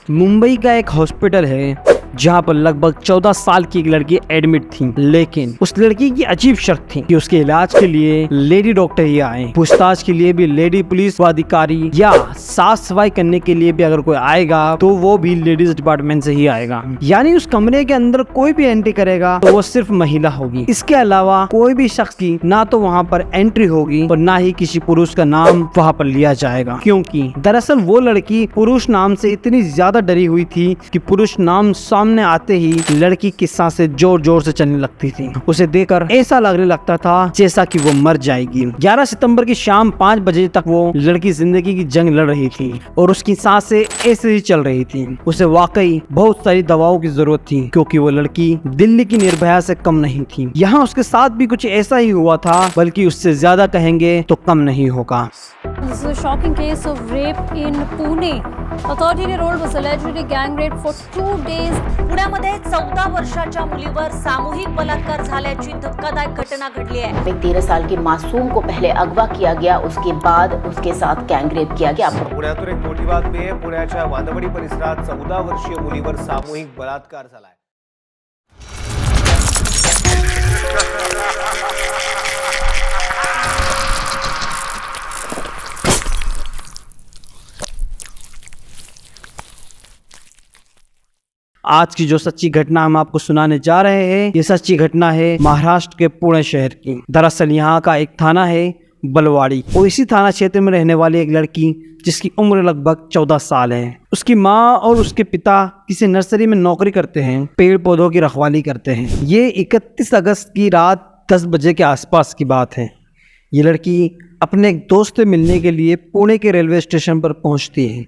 मुंबई का एक हॉस्पिटल है जहां पर लगभग 14 साल की एक लड़की एडमिट थी, लेकिन उस लड़की की अजीब शर्त थी कि उसके इलाज के लिए लेडी डॉक्टर ही आए, पूछताछ के लिए भी लेडी पुलिस अधिकारी, या साफ सफाई करने के लिए भी अगर कोई आएगा तो वो भी लेडीज डिपार्टमेंट से ही आएगा। यानी उस कमरे के अंदर कोई भी एंट्री करेगा तो वो सिर्फ महिला होगी। इसके अलावा कोई भी शख्स की ना तो वहाँ पर एंट्री होगी और ना ही किसी पुरुष का नाम वहाँ पर लिया जाएगा, क्योंकि दरअसल वो लड़की पुरुष नाम से इतनी ज्यादा डरी हुई थी कि पुरुष नाम सामने आते ही लड़की की सांसें जोर जोर से चलने लगती थी। उसे देखकर ऐसा लगने लगता था जैसा कि वो मर जाएगी। 11 सितंबर की शाम 5 बजे तक वो लड़की जिंदगी की जंग लड़ रही थी और उसकी सांसें ऐसे ही चल रही थी। उसे वाकई बहुत सारी दवाओं की जरूरत थी, क्योंकि वो लड़की दिल्ली की निर्भया से कम नहीं थी। यहाँ उसके साथ भी कुछ ऐसा ही हुआ था, बल्कि उससे ज्यादा कहेंगे तो कम नहीं होगा। This is a shocking case of rape in Pune. A 13-year-old was allegedly gang raped for 2 days. पुण्यामध्ये 14 वर्षाच्या मुलीवर सामूहिक बलात्कार झाल्याची धक्कादायक घटना घडली आहे। एक 13 साल की मासूम को पहले अगवा किया गया, उसके बाद उसके साथ गैंगरेप किया गया। पुण्यातून एक मोठी बातमी आहे। पुण्याच्या वांदवडी परिसरात 14 वर्षीय मुलीवर सामूहिक बलात्कार झालाय। आज की जो सच्ची घटना हम आपको सुनाने जा रहे हैं, ये सच्ची घटना है महाराष्ट्र के पुणे शहर की। दरअसल यहाँ का एक थाना है बलवाड़ी, और इसी थाना क्षेत्र में रहने वाली एक लड़की जिसकी उम्र लगभग 14 साल है। उसकी माँ और उसके पिता किसी नर्सरी में नौकरी करते हैं, पेड़ पौधों की रखवाली करते हैं। ये 31 अगस्त की रात 10 बजे के आसपास की बात है। ये लड़की अपने एक दोस्त से मिलने के लिए पुणे के रेलवे स्टेशन पर पहुँचती है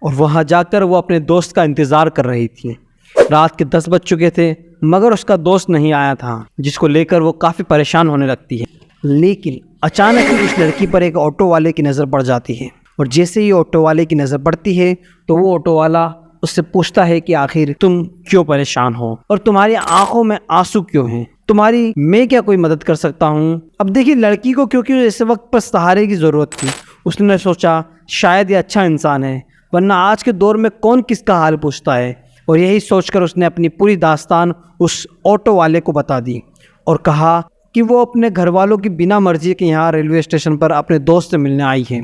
और वहाँ जाकर वो अपने दोस्त का इंतज़ार कर रही थी। रात के 10 बज चुके थे, मगर उसका दोस्त नहीं आया था, जिसको लेकर वो काफ़ी परेशान होने लगती है। लेकिन अचानक ही उस लड़की पर एक ऑटो वाले की नज़र पड़ जाती है, और जैसे ही ऑटो वाले की नज़र पड़ती है तो वो ऑटो वाला उससे पूछता है कि आखिर तुम क्यों परेशान हो और तुम्हारी आंखों में आंसू क्यों हैं, तुम्हारी मैं क्या कोई मदद कर सकता हूँ। अब देखिए, लड़की को क्योंकि इस वक्त पर सहारे की ज़रूरत थी, उसने सोचा शायद ये अच्छा इंसान है, वरना आज के दौर में कौन किसका हाल पूछता है। और यही सोचकर उसने अपनी पूरी दास्तान उस ऑटो वाले को बता दी और कहा कि वो अपने घर वालों की बिना मर्जी के यहाँ रेलवे स्टेशन पर अपने दोस्त से मिलने आई है,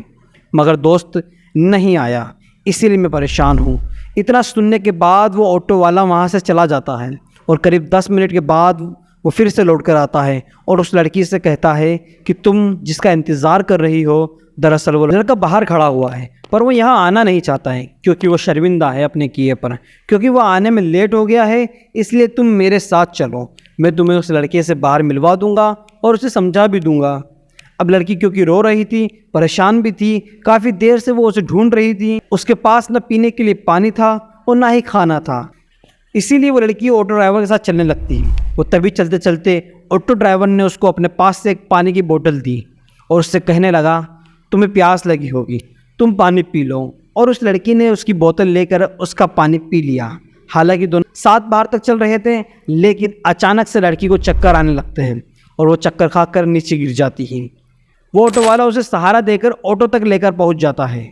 मगर दोस्त नहीं आया, इसीलिए मैं परेशान हूँ। इतना सुनने के बाद वो ऑटो वाला वहाँ से चला जाता है और करीब 10 मिनट के बाद वो फिर से लौट कर आता है और उस लड़की से कहता है कि तुम जिसका इंतज़ार कर रही हो, दरअसल वो लड़का बाहर खड़ा हुआ है, पर वो यहाँ आना नहीं चाहता है क्योंकि वो शर्मिंदा है अपने किए पर, क्योंकि वो आने में लेट हो गया है। इसलिए तुम मेरे साथ चलो, मैं तुम्हें उस लड़के से बाहर मिलवा दूंगा और उसे समझा भी दूंगा। अब लड़की क्योंकि रो रही थी, परेशान भी थी, काफ़ी देर से वो उसे ढूंढ रही थी। उसके पास न पीने के लिए पानी था और ना ही खाना था, इसीलिए वो लड़की ऑटो ड्राइवर के साथ चलने लगती है। वो तभी चलते चलते ऑटो ड्राइवर ने उसको अपने पास से एक पानी की बोतल दी और उससे कहने लगा, तुम्हें प्यास लगी होगी, तुम पानी पी लो। और उस लड़की ने उसकी बोतल लेकर उसका पानी पी लिया। हालांकि दोनों साथ बाहर तक चल रहे थे, लेकिन अचानक से लड़की को चक्कर आने लगते हैं और वो चक्कर खाकर नीचे गिर जाती है। वो ऑटो वाला उसे सहारा देकर ऑटो तक लेकर पहुंच जाता है।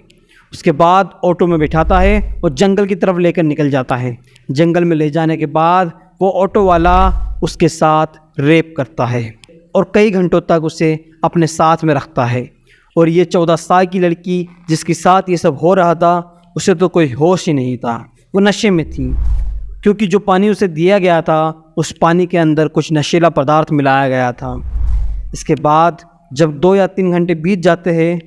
उसके बाद ऑटो में बिठाता है और जंगल की तरफ लेकर निकल जाता है। जंगल में ले जाने के बाद वो ऑटो वाला उसके साथ रेप करता है और कई घंटों तक उसे अपने साथ में रखता है। और ये 14 साल की लड़की जिसके साथ ये सब हो रहा था, उसे तो कोई होश ही नहीं था, वो नशे में थी, क्योंकि जो पानी उसे दिया गया था उस पानी के अंदर कुछ नशीला पदार्थ मिलाया गया था। इसके बाद जब 2 या 3 घंटे बीत जाते हैं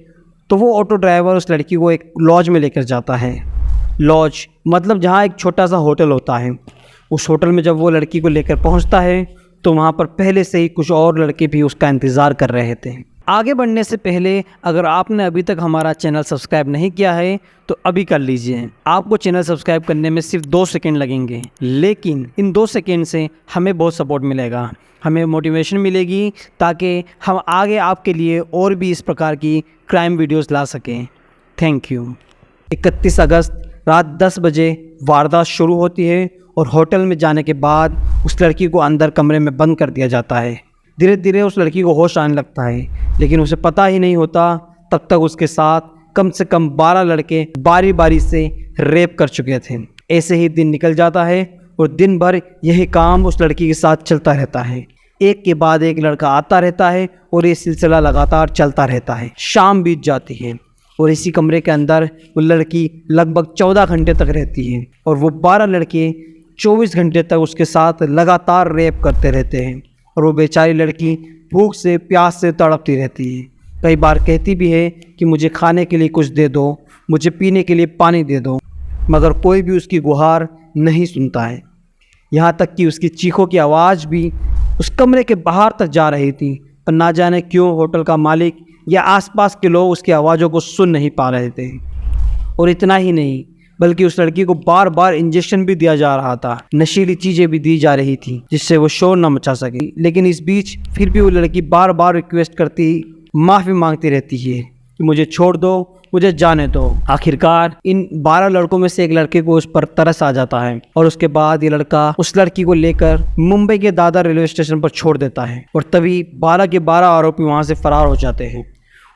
तो वो ऑटो ड्राइवर उस लड़की को एक लॉज में लेकर जाता है। लॉज मतलब जहाँ एक छोटा सा होटल होता है। उस होटल में जब वो लड़की को लेकर पहुँचता है तो वहाँ पर पहले से ही कुछ और लड़के भी उसका इंतज़ार कर रहे थे। आगे बढ़ने से पहले अगर आपने अभी तक हमारा चैनल सब्सक्राइब नहीं किया है तो अभी कर लीजिए। आपको चैनल सब्सक्राइब करने में सिर्फ 2 सेकंड लगेंगे, लेकिन इन 2 सेकंड से हमें बहुत सपोर्ट मिलेगा, हमें मोटिवेशन मिलेगी, ताकि हम आगे आपके लिए और भी इस प्रकार की क्राइम वीडियोस ला सकें। Thank you. 31 अगस्त रात 10 बजे वारदात शुरू होती है और होटल में जाने के बाद उस लड़की को अंदर कमरे में बंद कर दिया जाता है। धीरे धीरे उस लड़की को होश आने लगता है, लेकिन उसे पता ही नहीं होता तब तक उसके साथ कम से कम 12 लड़के बारी बारी से रेप कर चुके थे। ऐसे ही दिन निकल जाता है और दिन भर यही काम उस लड़की के साथ चलता रहता है। एक के बाद एक लड़का आता रहता है और ये सिलसिला लगातार चलता रहता है। शाम बीत जाती है और इसी कमरे के अंदर वो लड़की लगभग 14 घंटे तक रहती है और वो 12 लड़के 24 घंटे तक उसके साथ लगातार रेप करते रहते हैं और वो बेचारी लड़की भूख से प्यास से तड़पती रहती है। कई बार कहती भी है कि मुझे खाने के लिए कुछ दे दो, मुझे पीने के लिए पानी दे दो, मगर कोई भी उसकी गुहार नहीं सुनता है। यहाँ तक कि उसकी चीखों की आवाज़ भी उस कमरे के बाहर तक जा रही थी, पर ना जाने क्यों होटल का मालिक या आसपास के लोग उसकी आवाज़ों को सुन नहीं पा रहे थे। और इतना ही नहीं, बल्कि उस लड़की को बार बार इंजेक्शन भी दिया जा रहा था, नशीली चीज़ें भी दी जा रही थी जिससे वो शोर न मचा सके। लेकिन इस बीच फिर भी वो लड़की बार बार रिक्वेस्ट करती, माफ़ी मांगती रहती है कि मुझे छोड़ दो, मुझे जाने दो। आखिरकार इन 12 लड़कों में से एक लड़के को उस पर तरस आ जाता है और उसके बाद ये लड़का उस लड़की को लेकर मुंबई के दादर रेलवे स्टेशन पर छोड़ देता है और तभी 12 के 12 आरोपी वहां से फरार हो जाते हैं।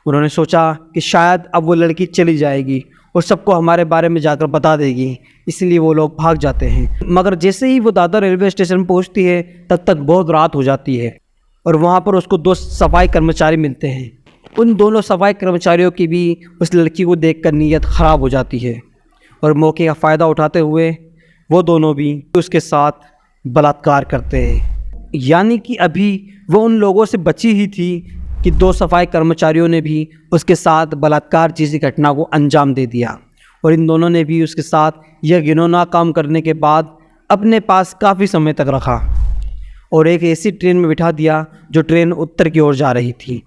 उन्होंने सोचा कि शायद अब वो लड़की चली जाएगी और सबको हमारे बारे में जाकर बता देगी, इसलिए वो लोग भाग जाते हैं। मगर जैसे ही वो दादर रेलवे स्टेशन पहुँचती है तब तक बहुत रात हो जाती है और वहाँ पर उसको 2 सफाई कर्मचारी मिलते हैं। उन दोनों सफाई कर्मचारियों की भी उस लड़की को देखकर नीयत ख़राब हो जाती है और मौके का फ़ायदा उठाते हुए वो दोनों भी उसके साथ बलात्कार करते हैं। यानी कि अभी वो उन लोगों से बची ही थी कि 2 सफाई कर्मचारियों ने भी उसके साथ बलात्कार जैसी घटना को अंजाम दे दिया और इन दोनों ने भी उसके साथ यह घिनौना काम करने के बाद अपने पास काफ़ी समय तक रखा और एक ऐसी ट्रेन में बिठा दिया जो ट्रेन उत्तर की ओर जा रही थी।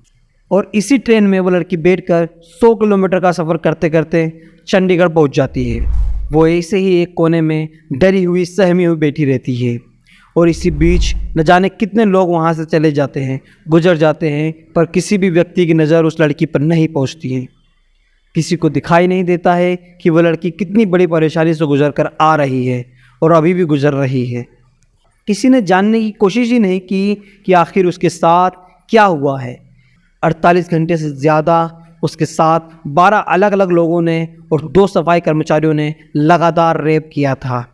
और इसी ट्रेन में वो लड़की बैठकर 100 किलोमीटर का सफ़र करते करते चंडीगढ़ पहुंच जाती है। वो ऐसे ही एक कोने में डरी हुई सहमी हुई बैठी रहती है और इसी बीच न जाने कितने लोग वहां से चले जाते हैं, गुजर जाते हैं, पर किसी भी व्यक्ति की नज़र उस लड़की पर नहीं पहुंचती है। किसी को दिखाई नहीं देता है कि वो लड़की कितनी बड़ी परेशानी से गुजर कर आ रही है और अभी भी गुजर रही है। किसी ने जानने की कोशिश ही नहीं की कि आखिर उसके साथ क्या हुआ है। 48 घंटे से ज़्यादा उसके साथ 12 अलग अलग लोगों ने और 2 सफाई कर्मचारियों ने लगातार रेप किया था।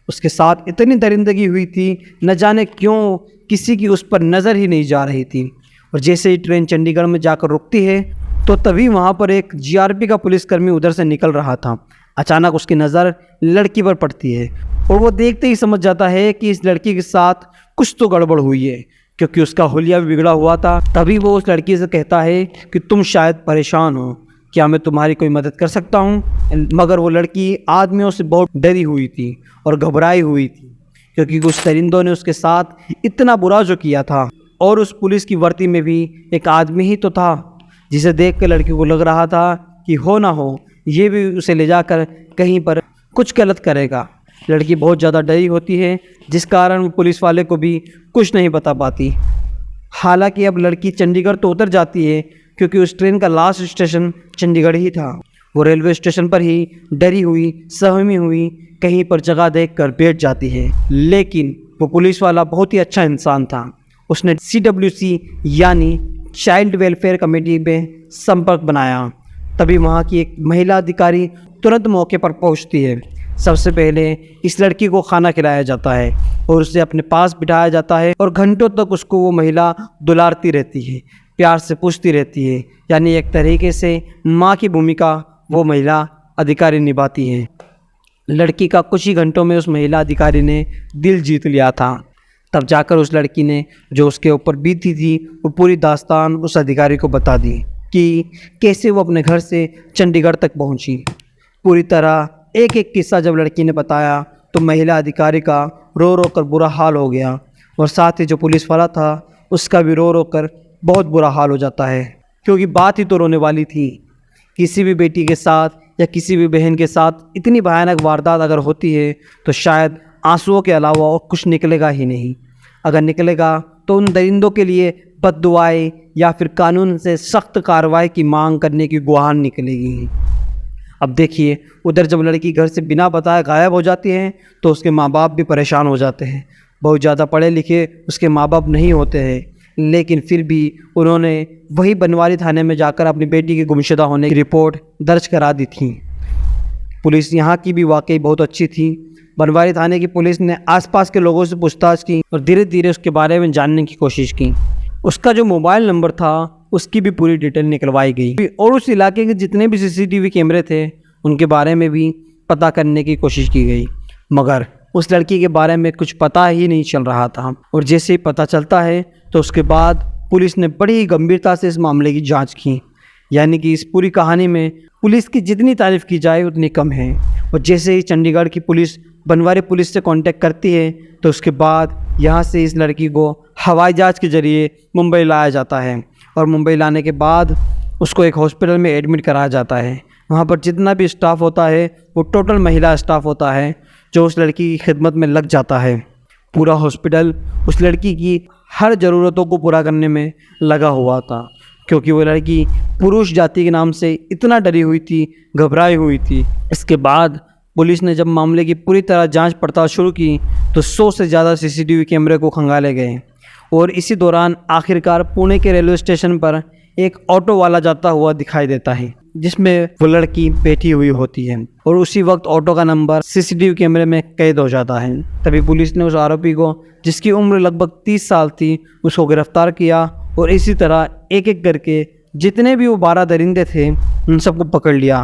उसके साथ इतनी दरिंदगी हुई थी, न जाने क्यों किसी की उस पर नज़र ही नहीं जा रही थी। और जैसे ही ट्रेन चंडीगढ़ में जाकर रुकती है तो तभी वहाँ पर एक जीआरपी का पुलिसकर्मी उधर से निकल रहा था। अचानक उसकी नज़र लड़की पर पड़ती है और वो देखते ही समझ जाता है कि इस लड़की के साथ कुछ तो गड़बड़ हुई है, क्योंकि उसका हुलिया भी बिगड़ा हुआ था। तभी वो उस लड़की से कहता है कि तुम शायद परेशान हो, क्या मैं तुम्हारी कोई मदद कर सकता हूँ। मगर वो लड़की आदमियों से बहुत डरी हुई थी और घबराई हुई थी, क्योंकि कुछ दरिंदों ने उसके साथ इतना बुरा जो किया था। और उस पुलिस की वर्दी में भी एक आदमी ही तो था जिसे देख कर लड़की को लग रहा था कि हो ना हो ये भी उसे ले जाकर कहीं पर कुछ गलत करेगा। लड़की बहुत ज़्यादा डरी होती है, जिस कारण पुलिस वाले को भी कुछ नहीं बता पाती। हालांकि अब लड़की चंडीगढ़ तो उतर जाती है, क्योंकि उस ट्रेन का लास्ट स्टेशन चंडीगढ़ ही था। वो रेलवे स्टेशन पर ही डरी हुई सहमी हुई कहीं पर जगह देखकर बैठ जाती है। लेकिन वो पुलिस वाला बहुत ही अच्छा इंसान था। उसने CWC यानी चाइल्ड वेलफेयर कमेटी में संपर्क बनाया। तभी वहाँ की एक महिला अधिकारी तुरंत मौके पर पहुँचती है। सबसे पहले इस लड़की को खाना खिलाया जाता है और उसे अपने पास बिठाया जाता है और घंटों तक उसको वो महिला दुलारती रहती है, प्यार से पूछती रहती है। यानी एक तरीके से माँ की भूमिका वो महिला अधिकारी निभाती है। लड़की का कुछ ही घंटों में उस महिला अधिकारी ने दिल जीत लिया था। तब जाकर उस लड़की ने जो उसके ऊपर बीती थी वो पूरी दास्तान उस अधिकारी को बता दी कि कैसे वो अपने घर से चंडीगढ़ तक पहुंची। पूरी तरह एक एक किस्सा जब लड़की ने बताया तो महिला अधिकारी का रो रो कर बुरा हाल हो गया और साथ ही जो पुलिस वाला था उसका भी रो रो कर बहुत बुरा हाल हो जाता है, क्योंकि बात ही तो रोने वाली थी। किसी भी बेटी के साथ या किसी भी बहन के साथ इतनी भयानक वारदात अगर होती है तो शायद आंसुओं के अलावा और कुछ निकलेगा ही नहीं। अगर निकलेगा तो उन दरिंदों के लिए बद्दुआएं या फिर कानून से सख्त कार्रवाई की मांग करने की गुहार निकलेगी। अब देखिए, उधर जब लड़की घर से बिना बताए गायब हो जाती है तो उसके माँ बाप भी परेशान हो जाते हैं। बहुत ज़्यादा पढ़े लिखे उसके माँ बाप नहीं होते हैं, लेकिन फिर भी उन्होंने वही बनवारी थाने में जाकर अपनी बेटी की गुमशुदा होने की रिपोर्ट दर्ज करा दी थी। पुलिस यहाँ की भी वाकई बहुत अच्छी थी। बनवारी थाने की पुलिस ने आसपास के लोगों से पूछताछ की और धीरे धीरे उसके बारे में जानने की कोशिश की। उसका जो मोबाइल नंबर था उसकी भी पूरी डिटेल निकलवाई गई और उस इलाके के जितने भी सीसीटीवी कैमरे थे उनके बारे में भी पता करने की कोशिश की गई, मगर उस लड़की के बारे में कुछ पता ही नहीं चल रहा था। और जैसे ही पता चलता है तो उसके बाद पुलिस ने बड़ी ही गंभीरता से इस मामले की जांच की। यानी कि इस पूरी कहानी में पुलिस की जितनी तारीफ़ की जाए उतनी कम है। और जैसे ही चंडीगढ़ की पुलिस बनवारी पुलिस से कांटेक्ट करती है तो उसके बाद यहाँ से इस लड़की को हवाई जहाज़ के ज़रिए मुंबई लाया जाता है और मुंबई लाने के बाद उसको एक हॉस्पिटल में एडमिट कराया जाता है। वहाँ पर जितना भी स्टाफ होता है वो टोटल महिला स्टाफ होता है जो उस लड़की की खिदमत में लग जाता है। पूरा हॉस्पिटल उस लड़की की हर ज़रूरतों को पूरा करने में लगा हुआ था, क्योंकि वो लड़की पुरुष जाति के नाम से इतना डरी हुई थी, घबराई हुई थी। इसके बाद पुलिस ने जब मामले की पूरी तरह जांच पड़ताल शुरू की तो 100 से ज़्यादा सीसीटीवी कैमरे को खंगाले गए और इसी दौरान आखिरकार पुणे के रेलवे स्टेशन पर एक ऑटो वाला जाता हुआ दिखाई देता है जिसमें वो लड़की बैठी हुई होती है और उसी वक्त ऑटो का नंबर सीसीटीवी कैमरे में कैद हो जाता है। तभी पुलिस ने उस आरोपी को, जिसकी उम्र लगभग 30 साल थी, उसको गिरफ्तार किया और इसी तरह एक एक करके जितने भी वो 12 दरिंदे थे उन सबको पकड़ लिया।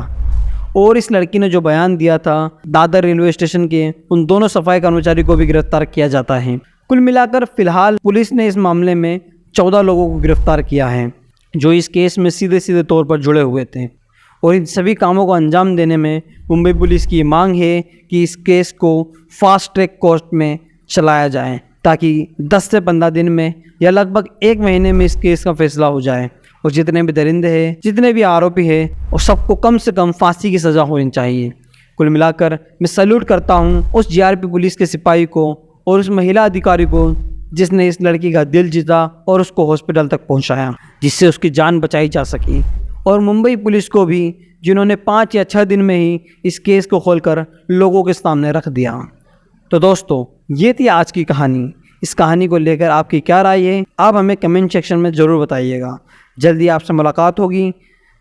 और इस लड़की ने जो बयान दिया था दादर रेलवे स्टेशन के, उन दोनों सफाई कर्मचारी को भी गिरफ्तार किया जाता है। कुल मिलाकर फिलहाल पुलिस ने इस मामले में 14 लोगों को गिरफ्तार किया है जो इस केस में सीधे सीधे तौर पर जुड़े हुए थे। और इन सभी कामों को अंजाम देने में मुंबई पुलिस की मांग है कि इस केस को फास्ट ट्रैक कोर्ट में चलाया जाए ताकि 10 से 15 दिन में या लगभग 1 महीने में इस केस का फैसला हो जाए और जितने भी दरिंदे हैं, जितने भी आरोपी हैं, और सबको कम से कम फांसी की सज़ा होनी चाहिए। कुल मिलाकर मैं सैल्यूट करता हूँ उस जीआरपी पुलिस के सिपाही को और उस महिला अधिकारी को जिसने इस लड़की का दिल जीता और उसको हॉस्पिटल तक पहुँचाया जिससे उसकी जान बचाई जा सकी। और मुंबई पुलिस को भी जिन्होंने 5 या 6 दिन में ही इस केस को खोलकर लोगों के सामने रख दिया। तो दोस्तों, ये थी आज की कहानी। इस कहानी को लेकर आपकी क्या राय है आप हमें कमेंट सेक्शन में ज़रूर बताइएगा। जल्दी आपसे मुलाकात होगी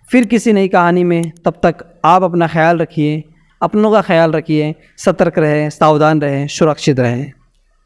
फिर किसी नई कहानी में। तब तक आप अपना ख्याल रखिए, अपनों का ख्याल रखिए, सतर्क रहें, सावधान रहें, सुरक्षित रहें।